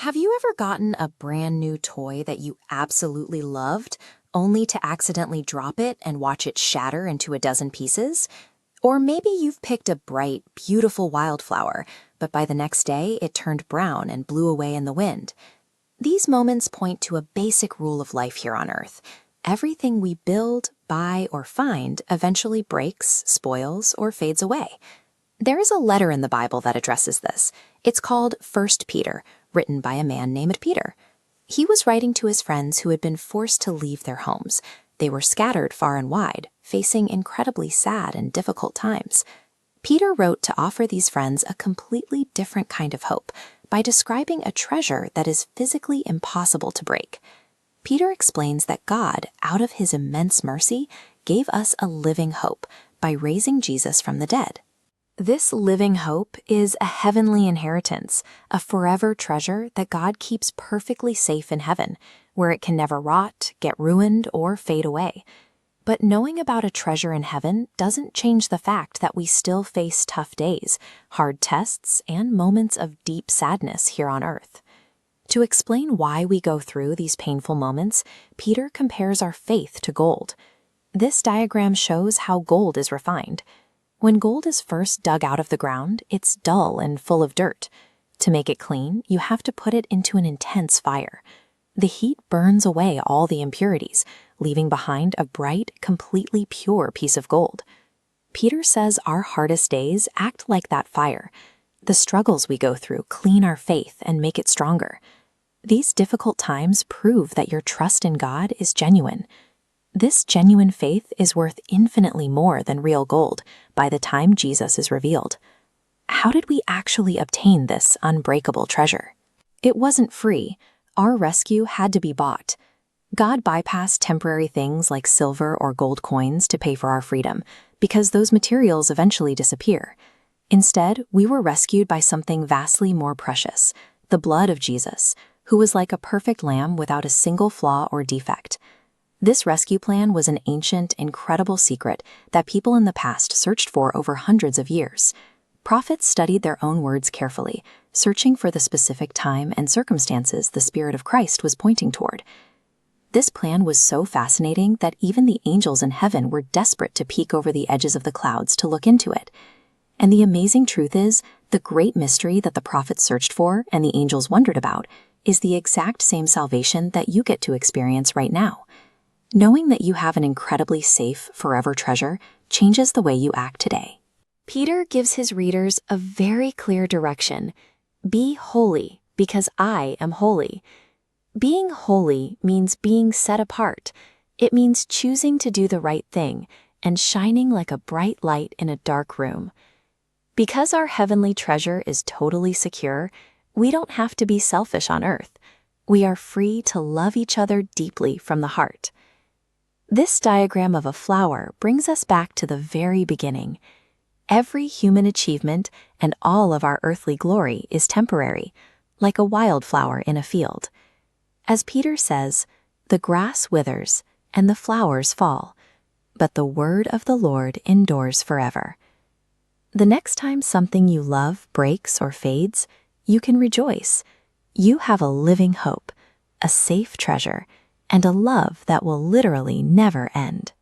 Have you ever gotten a brand new toy that you absolutely loved, only to accidentally drop it and watch it shatter into a dozen pieces? Or maybe you've picked a bright, beautiful wildflower, but by the next day it turned brown and blew away in the wind. These moments point to a basic rule of life here on Earth. Everything we build, buy, or find eventually breaks, spoils, or fades away. There is a letter in the Bible that addresses this. It's called 1 Peter, written by a man named Peter. He was writing to his friends who had been forced to leave their homes. They were scattered far and wide, facing incredibly sad and difficult times. Peter wrote to offer these friends a completely different kind of hope by describing a treasure that is physically impossible to break. Peter explains that God, out of his immense mercy, gave us a living hope by raising Jesus from the dead. This living hope is a heavenly inheritance, a forever treasure that God keeps perfectly safe in heaven, where it can never rot, get ruined, or fade away. But knowing about a treasure in heaven doesn't change the fact that we still face tough days, hard tests, and moments of deep sadness here on earth. To explain why we go through these painful moments, Peter compares our faith to gold. This diagram shows how gold is refined. When gold is first dug out of the ground, it's dull and full of dirt. To make it clean, you have to put it into an intense fire. The heat burns away all the impurities, leaving behind a bright, completely pure piece of gold. Peter says our hardest days act like that fire. The struggles we go through clean our faith and make it stronger. These difficult times prove that your trust in God is genuine. This genuine faith is worth infinitely more than real gold by the time Jesus is revealed. How did we actually obtain this unbreakable treasure? It wasn't free. Our rescue had to be bought. God bypassed temporary things like silver or gold coins to pay for our freedom, because those materials eventually disappear. Instead, we were rescued by something vastly more precious, the blood of Jesus, who was like a perfect lamb without a single flaw or defect. This rescue plan was an ancient, incredible secret that people in the past searched for over hundreds of years. Prophets studied their own words carefully, searching for the specific time and circumstances the Spirit of Christ was pointing toward. This plan was so fascinating that even the angels in heaven were desperate to peek over the edges of the clouds to look into it. And the amazing truth is, the great mystery that the prophets searched for and the angels wondered about is the exact same salvation that you get to experience right now. Knowing that you have an incredibly safe, forever treasure changes the way you act today. Peter gives his readers a very clear direction. Be holy, because I am holy. Being holy means being set apart. It means choosing to do the right thing and shining like a bright light in a dark room. Because our heavenly treasure is totally secure, we don't have to be selfish on earth. We are free to love each other deeply from the heart. This diagram of a flower brings us back to the very beginning. Every human achievement and all of our earthly glory is temporary, like a wildflower in a field. As Peter says, the grass withers and the flowers fall, but the word of the Lord endures forever. The next time something you love breaks or fades, you can rejoice. You have a living hope, a safe treasure, and a love that will literally never end.